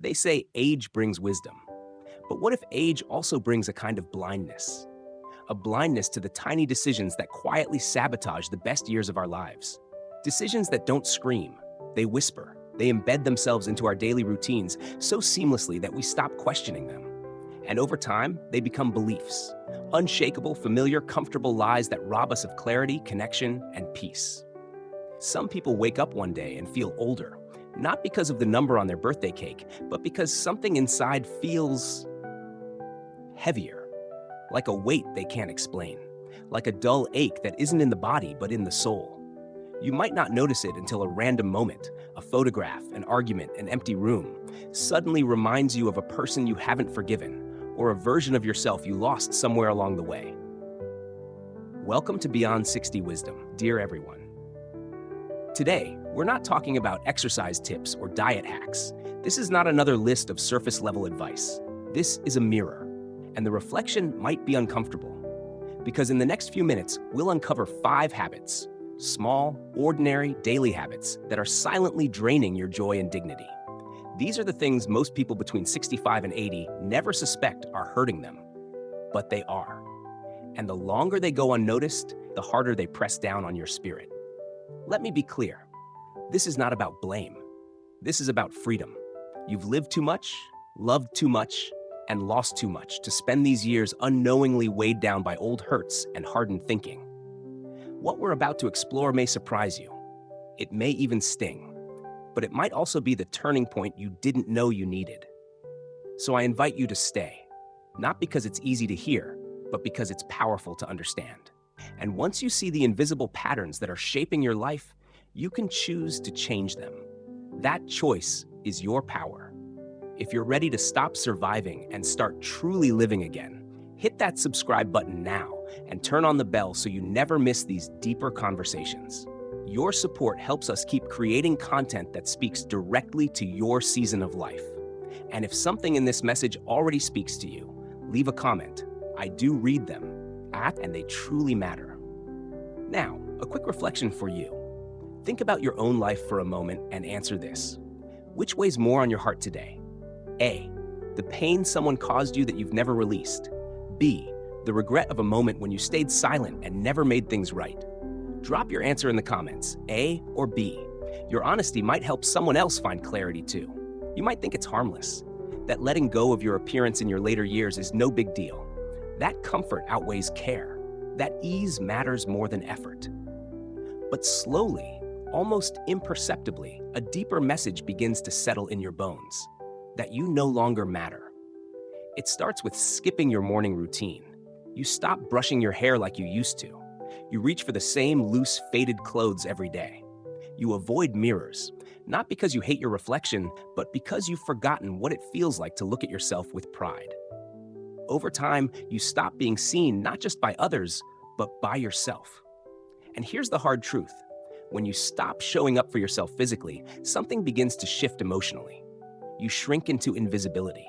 They say age brings wisdom. But what if age also brings a kind of blindness? A blindness to the tiny decisions that quietly sabotage the best years of our lives. Decisions that don't scream, they whisper, they embed themselves into our daily routines so seamlessly that we stop questioning them. And over time, they become beliefs, unshakable, familiar, comfortable lies that rob us of clarity, connection, and peace. Some people wake up one day and feel older, not because of the number on their birthday cake, but because something inside feels heavier, like a weight they can't explain, like a dull ache that isn't in the body but in the soul. You might not notice it until a random moment, a photograph, an argument, an empty room, suddenly reminds you of a person you haven't forgiven, or a version of yourself you lost somewhere along the way. Welcome to Beyond 60 Wisdom, dear everyone. Today, we're not talking about exercise tips or diet hacks. This is not another list of surface-level advice. This is a mirror, and the reflection might be uncomfortable. Because in the next few minutes, we'll uncover 5 habits, small, ordinary, daily habits that are silently draining your joy and dignity. These are the things most people between 65 and 80 never suspect are hurting them, but they are. And the longer they go unnoticed, the harder they press down on your spirit. Let me be clear. This is not about blame. This is about freedom. You've lived too much, loved too much, and lost too much to spend these years unknowingly weighed down by old hurts and hardened thinking. What we're about to explore may surprise you. It may even sting, but it might also be the turning point you didn't know you needed. So I invite you to stay, not because it's easy to hear, but because it's powerful to understand. And once you see the invisible patterns that are shaping your life, you can choose to change them. That choice is your power. If you're ready to stop surviving and start truly living again, hit that subscribe button now and turn on the bell so you never miss these deeper conversations. Your support helps us keep creating content that speaks directly to your season of life. And if something in this message already speaks to you, leave a comment. I do read them, and they truly matter. Now, a quick reflection for you. Think about your own life for a moment and answer this. Which weighs more on your heart today? A, the pain someone caused you that you've never released. B, the regret of a moment when you stayed silent and never made things right. Drop your answer in the comments, A or B. Your honesty might help someone else find clarity too. You might think it's harmless, that letting go of your appearance in your later years is no big deal. That comfort outweighs care. That ease matters more than effort. But slowly, almost imperceptibly, a deeper message begins to settle in your bones, that you no longer matter. It starts with skipping your morning routine. You stop brushing your hair like you used to. You reach for the same loose, faded clothes every day. You avoid mirrors, not because you hate your reflection, but because you've forgotten what it feels like to look at yourself with pride. Over time, you stop being seen not just by others, but by yourself. And here's the hard truth. When you stop showing up for yourself physically, something begins to shift emotionally. You shrink into invisibility.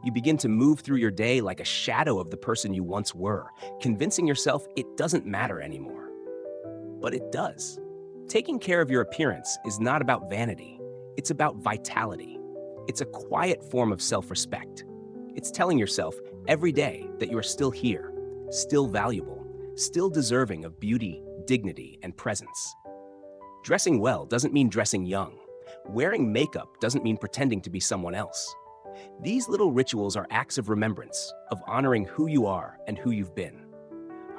You begin to move through your day like a shadow of the person you once were, convincing yourself it doesn't matter anymore. But it does. Taking care of your appearance is not about vanity. It's about vitality. It's a quiet form of self-respect. It's telling yourself every day that you are still here, still valuable, still deserving of beauty, dignity, and presence. Dressing well doesn't mean dressing young. Wearing makeup doesn't mean pretending to be someone else. These little rituals are acts of remembrance, of honoring who you are and who you've been.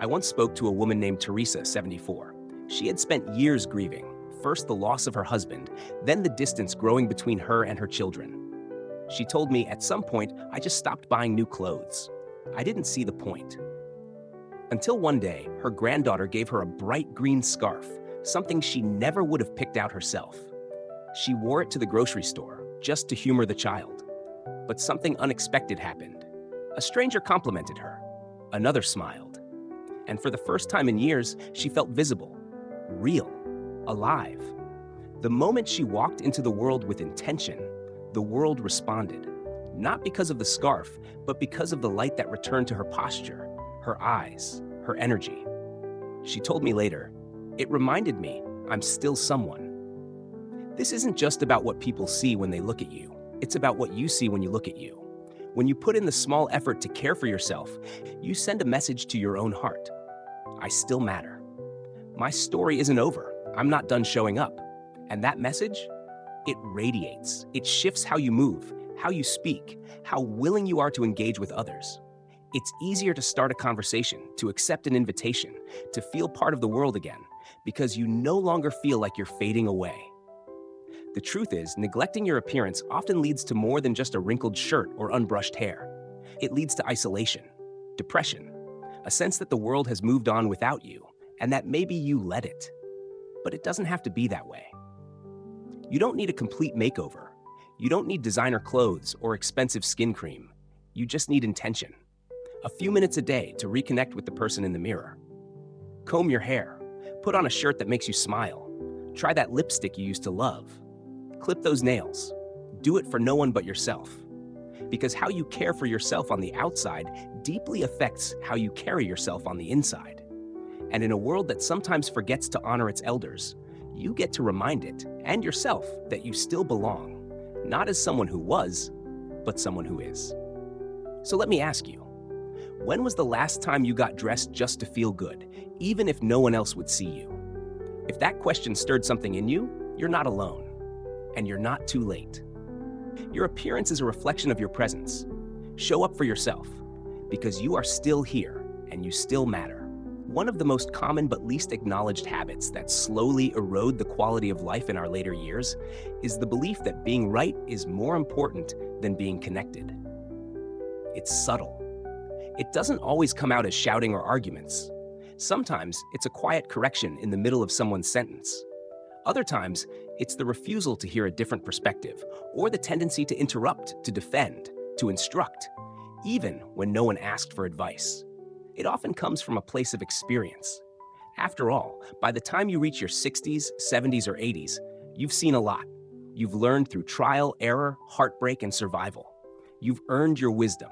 I once spoke to a woman named Teresa, 74. She had spent years grieving, first the loss of her husband, then the distance growing between her and her children. She told me, at some point, I just stopped buying new clothes. I didn't see the point. Until one day, her granddaughter gave her a bright green scarf, something she never would have picked out herself. She wore it to the grocery store, just to humor the child. But something unexpected happened. A stranger complimented her. Another smiled. And for the first time in years, she felt visible, real, alive. The moment she walked into the world with intention, the world responded. not because of the scarf, but because of the light that returned to her posture, her eyes, her energy. She told me later, "It reminded me I'm still someone." This isn't just about what people see when they look at you. It's about what you see when you look at you. When you put in the small effort to care for yourself, you send a message to your own heart. I still matter. My story isn't over. I'm not done showing up. And that message, it radiates. It shifts how you move, how you speak, how willing you are to engage with others. It's easier to start a conversation, to accept an invitation, to feel part of the world again, because you no longer feel like you're fading away. The truth is, neglecting your appearance often leads to more than just a wrinkled shirt or unbrushed hair. It leads to isolation, depression, a sense that the world has moved on without you, and that maybe you let it. But it doesn't have to be that way. You don't need a complete makeover. You don't need designer clothes or expensive skin cream. You just need intention. A few minutes a day to reconnect with the person in the mirror. Comb your hair. Put on a shirt that makes you smile. Try that lipstick you used to love. Clip those nails. Do it for no one but yourself. Because how you care for yourself on the outside deeply affects how you carry yourself on the inside. And in a world that sometimes forgets to honor its elders, you get to remind it and yourself that you still belong, not as someone who was, but someone who is. So let me ask you, when was the last time you got dressed just to feel good, even if no one else would see you? If that question stirred something in you, you're not alone. And you're not too late. Your appearance is a reflection of your presence. Show up for yourself, because you are still here and you still matter. One of the most common but least acknowledged habits that slowly erode the quality of life in our later years is the belief that being right is more important than being connected. It's subtle. It doesn't always come out as shouting or arguments. Sometimes it's a quiet correction in the middle of someone's sentence. Other times, it's the refusal to hear a different perspective, or the tendency to interrupt, to defend, to instruct, even when no one asked for advice. It often comes from a place of experience. After all, by the time you reach your 60s, 70s, or 80s, you've seen a lot. You've learned through trial, error, heartbreak, and survival. You've earned your wisdom.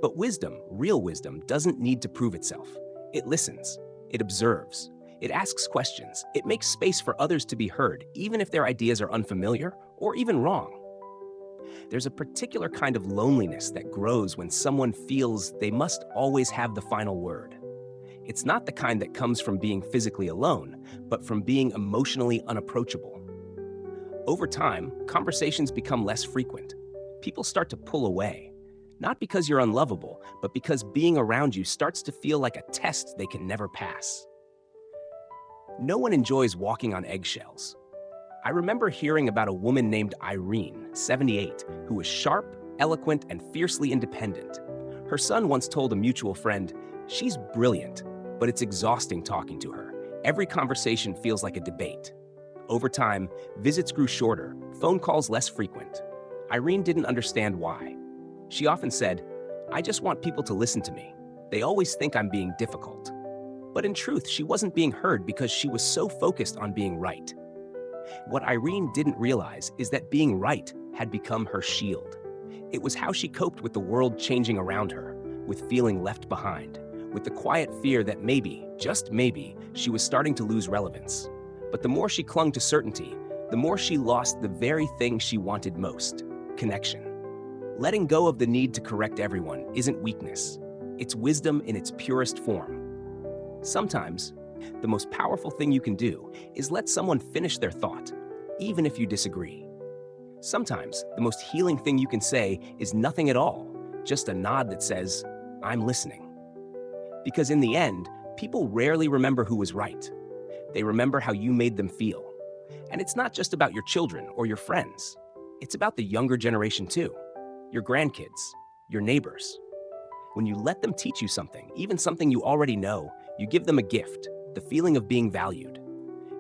But wisdom, real wisdom, doesn't need to prove itself. It listens. It observes. It asks questions. It makes space for others to be heard, even if their ideas are unfamiliar or even wrong. There's a particular kind of loneliness that grows when someone feels they must always have the final word. It's not the kind that comes from being physically alone, but from being emotionally unapproachable. Over time, conversations become less frequent. People start to pull away, not because you're unlovable, but because being around you starts to feel like a test they can never pass. No one enjoys walking on eggshells. I remember hearing about a woman named Irene, 78, who was sharp, eloquent, and fiercely independent. Her son once told a mutual friend, "She's brilliant, but it's exhausting talking to her. Every conversation feels like a debate." Over time, visits grew shorter, phone calls less frequent. Irene didn't understand why. She often said, "I just want people to listen to me. They always think I'm being difficult." But in truth, she wasn't being heard because she was so focused on being right. What Irene didn't realize is that being right had become her shield. It was how she coped with the world changing around her, with feeling left behind, with the quiet fear that maybe, just maybe, she was starting to lose relevance. But the more she clung to certainty, the more she lost the very thing she wanted most: connection. Letting go of the need to correct everyone isn't weakness. It's wisdom in its purest form. Sometimes, the most powerful thing you can do is let someone finish their thought, even if you disagree. Sometimes, the most healing thing you can say is nothing at all, just a nod that says, "I'm listening." Because in the end, people rarely remember who was right. They remember how you made them feel. And it's not just about your children or your friends. It's about the younger generation too. Your grandkids, your neighbors. When you let them teach you something, even something you already know, you give them a gift, the feeling of being valued.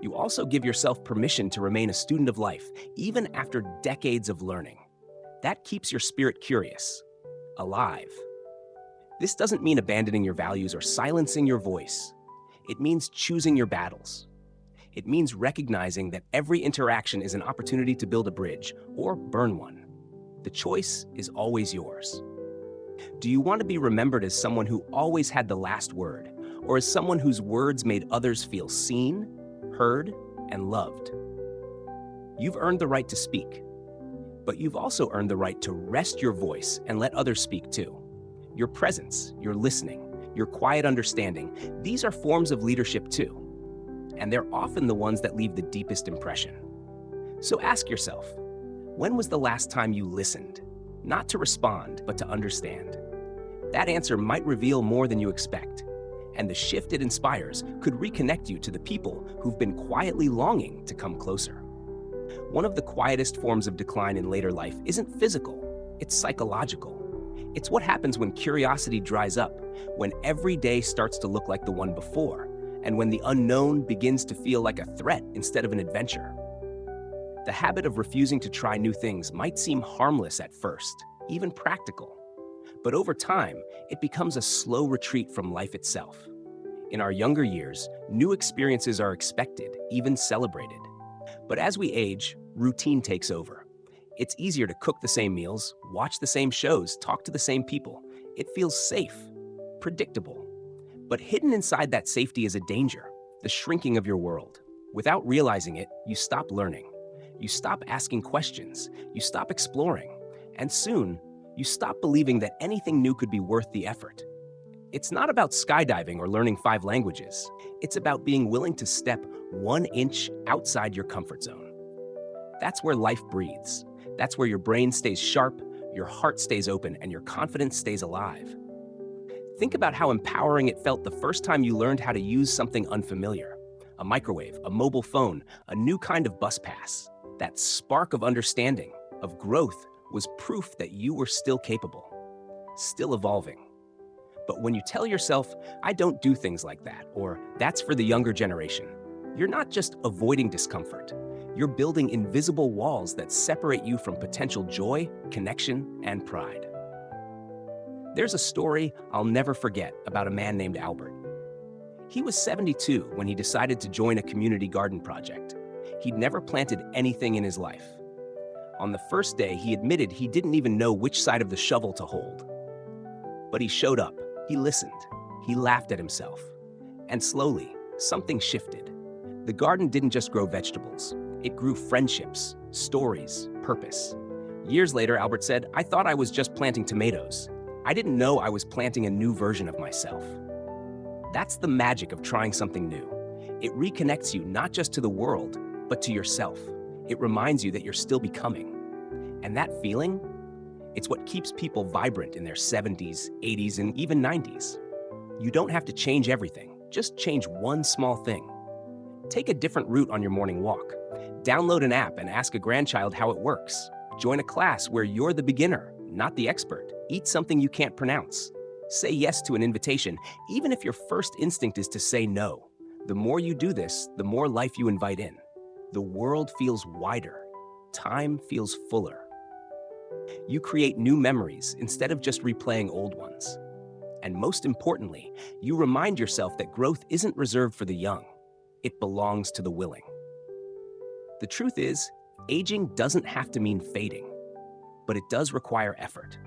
You also give yourself permission to remain a student of life, even after decades of learning. That keeps your spirit curious, alive. This doesn't mean abandoning your values or silencing your voice. It means choosing your battles. It means recognizing that every interaction is an opportunity to build a bridge or burn one. The choice is always yours. Do you want to be remembered as someone who always had the last word, or as someone whose words made others feel seen, heard, and loved? You've earned the right to speak, but you've also earned the right to rest your voice and let others speak too. Your presence, your listening, your quiet understanding, these are forms of leadership too. And they're often the ones that leave the deepest impression. So ask yourself, when was the last time you listened? Not to respond, but to understand. That answer might reveal more than you expect, and the shift it inspires could reconnect you to the people who've been quietly longing to come closer. One of the quietest forms of decline in later life isn't physical, it's psychological. It's what happens when curiosity dries up, when every day starts to look like the one before, and when the unknown begins to feel like a threat instead of an adventure. The habit of refusing to try new things might seem harmless at first, even practical. But over time, it becomes a slow retreat from life itself. In our younger years, new experiences are expected, even celebrated. But as we age, routine takes over. It's easier to cook the same meals, watch the same shows, talk to the same people. It feels safe, predictable. But hidden inside that safety is a danger, the shrinking of your world. Without realizing it, you stop learning. You stop asking questions. You stop exploring. And soon, you stop believing that anything new could be worth the effort. It's not about skydiving or learning 5 languages. It's about being willing to step 1 inch outside your comfort zone. That's where life breathes. That's where your brain stays sharp, your heart stays open, and your confidence stays alive. Think about how empowering it felt the first time you learned how to use something unfamiliar. A microwave, a mobile phone, a new kind of bus pass. That spark of understanding, of growth, was proof that you were still capable, still evolving. But when you tell yourself, I don't do things like that, or that's for the younger generation, you're not just avoiding discomfort. You're building invisible walls that separate you from potential joy, connection, and pride. There's a story I'll never forget about a man named Albert. He was 72 when he decided to join a community garden project. He'd never planted anything in his life. On the first day, he admitted he didn't even know which side of the shovel to hold. But he showed up, he listened, he laughed at himself. And slowly, something shifted. The garden didn't just grow vegetables. It grew friendships, stories, purpose. Years later, Albert said, I thought I was just planting tomatoes. I didn't know I was planting a new version of myself. That's the magic of trying something new. It reconnects you not just to the world, but to yourself. It reminds you that you're still becoming. And that feeling, it's what keeps people vibrant in their 70s, 80s, and even 90s. You don't have to change everything, just change one small thing. Take a different route on your morning walk. Download an app and ask a grandchild how it works. Join a class where you're the beginner, not the expert. Eat something you can't pronounce. Say yes to an invitation, even if your first instinct is to say no. The more you do this, the more life you invite in. The world feels wider. Time feels fuller. You create new memories instead of just replaying old ones. And most importantly, you remind yourself that growth isn't reserved for the young. It belongs to the willing. The truth is, aging doesn't have to mean fading, but it does require effort.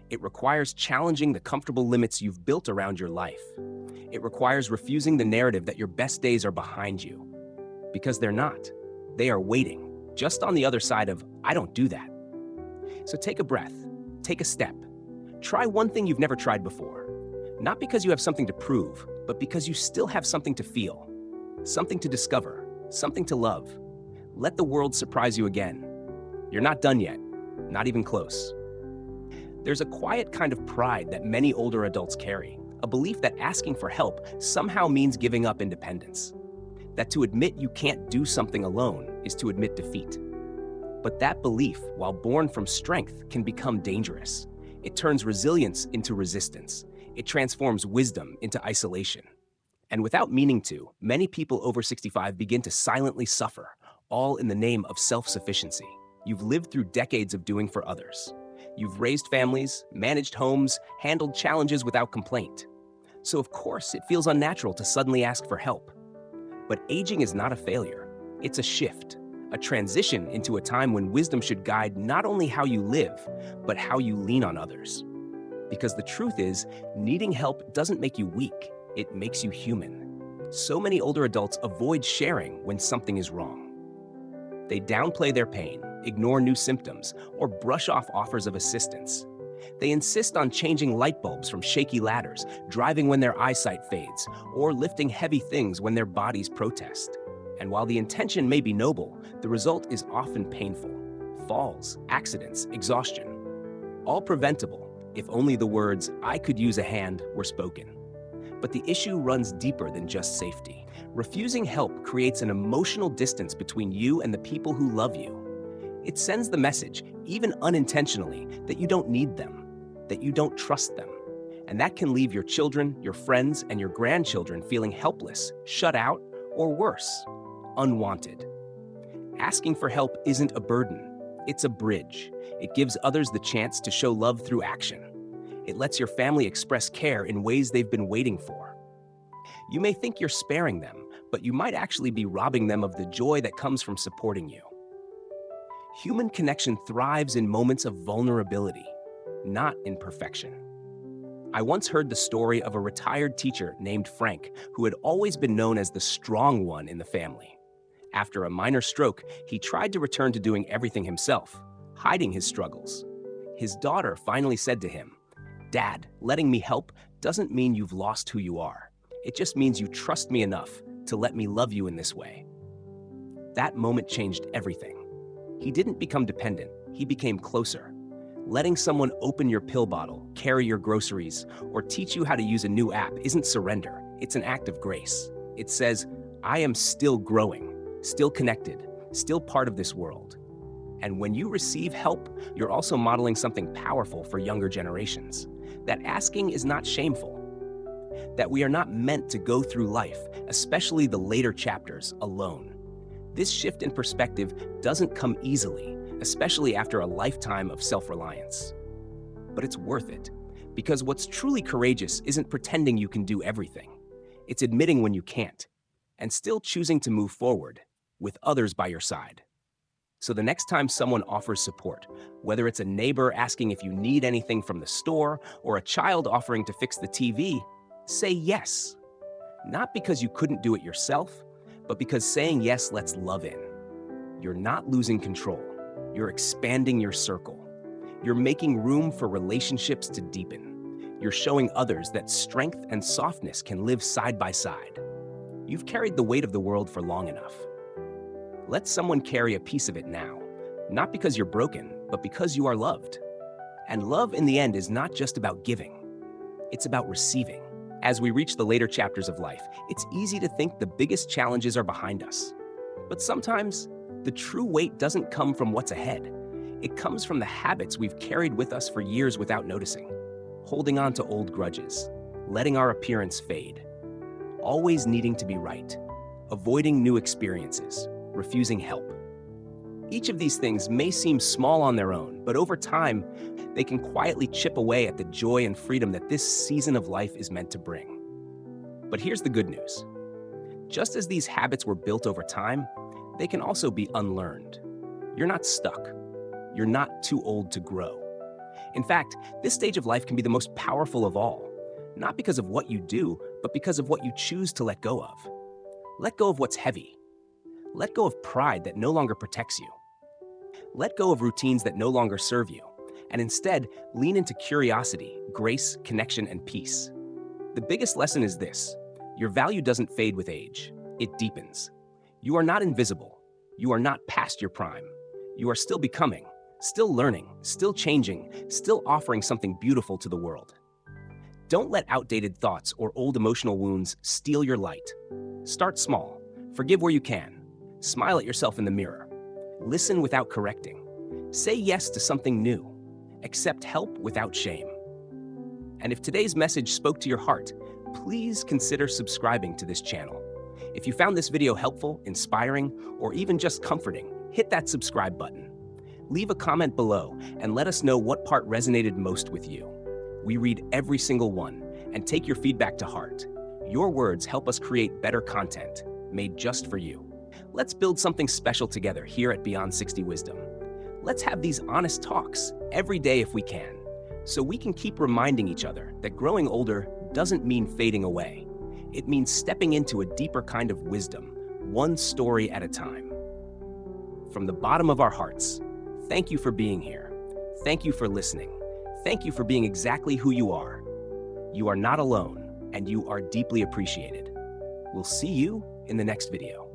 It requires challenging the comfortable limits you've built around your life. It requires refusing the narrative that your best days are behind you. Because they're not. They are waiting, just on the other side of, I don't do that. So take a breath, take a step. Try one thing you've never tried before. Not because you have something to prove, but because you still have something to feel, something to discover, something to love. Let the world surprise you again. You're not done yet, not even close. There's a quiet kind of pride that many older adults carry, a belief that asking for help somehow means giving up independence. That to admit you can't do something alone is to admit defeat. But that belief, while born from strength, can become dangerous. It turns resilience into resistance. It transforms wisdom into isolation. And without meaning to, many people over 65 begin to silently suffer, all in the name of self-sufficiency. You've lived through decades of doing for others. You've raised families, managed homes, handled challenges without complaint. So of course, it feels unnatural to suddenly ask for help. But aging is not a failure. It's a shift, a transition into a time when wisdom should guide not only how you live, but how you lean on others. Because the truth is, needing help doesn't make you weak, it makes you human. So many older adults avoid sharing when something is wrong. They downplay their pain, ignore new symptoms, or brush off offers of assistance. They insist on changing light bulbs from shaky ladders, driving when their eyesight fades, or lifting heavy things when their bodies protest. And while the intention may be noble, the result is often painful. Falls, accidents, exhaustion. All preventable if only the words, "I could use a hand," were spoken. But the issue runs deeper than just safety. Refusing help creates an emotional distance between you and the people who love you. It sends the message, even unintentionally, that you don't need them, that you don't trust them. And that can leave your children, your friends, and your grandchildren feeling helpless, shut out, or worse, unwanted. Asking for help isn't a burden, it's a bridge. It gives others the chance to show love through action. It lets your family express care in ways they've been waiting for. You may think you're sparing them, but you might actually be robbing them of the joy that comes from supporting you. Human connection thrives in moments of vulnerability, not in perfection. I once heard the story of a retired teacher named Frank who had always been known as the strong one in the family. After a minor stroke, he tried to return to doing everything himself, hiding his struggles. His daughter finally said to him, "Dad, letting me help doesn't mean you've lost who you are. It just means you trust me enough to let me love you in this way." That moment changed everything. He didn't become dependent, he became closer. Letting someone open your pill bottle, carry your groceries, or teach you how to use a new app isn't surrender, it's an act of grace. It says, "I am still growing, still connected, still part of this world." And when you receive help, you're also modeling something powerful for younger generations. That asking is not shameful. That we are not meant to go through life, especially the later chapters, alone. This shift in perspective doesn't come easily, especially after a lifetime of self-reliance. But it's worth it, because what's truly courageous isn't pretending you can do everything. It's admitting when you can't, and still choosing to move forward, with others by your side. So the next time someone offers support, whether it's a neighbor asking if you need anything from the store or a child offering to fix the TV, say yes. Not because you couldn't do it yourself, but because saying yes lets love in. You're not losing control. You're expanding your circle. You're making room for relationships to deepen. You're showing others that strength and softness can live side by side. You've carried the weight of the world for long enough. Let someone carry a piece of it now, not because you're broken, but because you are loved. And love in the end is not just about giving, it's about receiving. As we reach the later chapters of life, it's easy to think the biggest challenges are behind us. But sometimes, the true weight doesn't come from what's ahead. It comes from the habits we've carried with us for years without noticing. Holding on to old grudges, letting our appearance fade, always needing to be right, avoiding new experiences, refusing help. Each of these things may seem small on their own, but over time, they can quietly chip away at the joy and freedom that this season of life is meant to bring. But here's the good news. Just as these habits were built over time, they can also be unlearned. You're not stuck. You're not too old to grow. In fact, this stage of life can be the most powerful of all, not because of what you do, but because of what you choose to let go of. Let go of what's heavy. Let go of pride that no longer protects you. Let go of routines that no longer serve you, and instead lean into curiosity, grace, connection, and peace. The biggest lesson is this: your value doesn't fade with age, it deepens. You are not invisible. You are not past your prime. You are still becoming, still learning, still changing, still offering something beautiful to the world. Don't let outdated thoughts or old emotional wounds steal your light. Start small. Forgive where you can. Smile at yourself in the mirror. Listen without correcting. Say yes to something new. Accept help without shame. And if today's message spoke to your heart, please consider subscribing to this channel. If you found this video helpful, inspiring, or even just comforting, hit that subscribe button. Leave a comment below and let us know what part resonated most with you. We read every single one and take your feedback to heart. Your words help us create better content, made just for you. Let's build something special together here at Beyond 60 Wisdom. Let's have these honest talks every day if we can, so we can keep reminding each other that growing older doesn't mean fading away. It means stepping into a deeper kind of wisdom, one story at a time. From the bottom of our hearts, thank you for being here. Thank you for listening. Thank you for being exactly who you are. You are not alone, and you are deeply appreciated. We'll see you in the next video.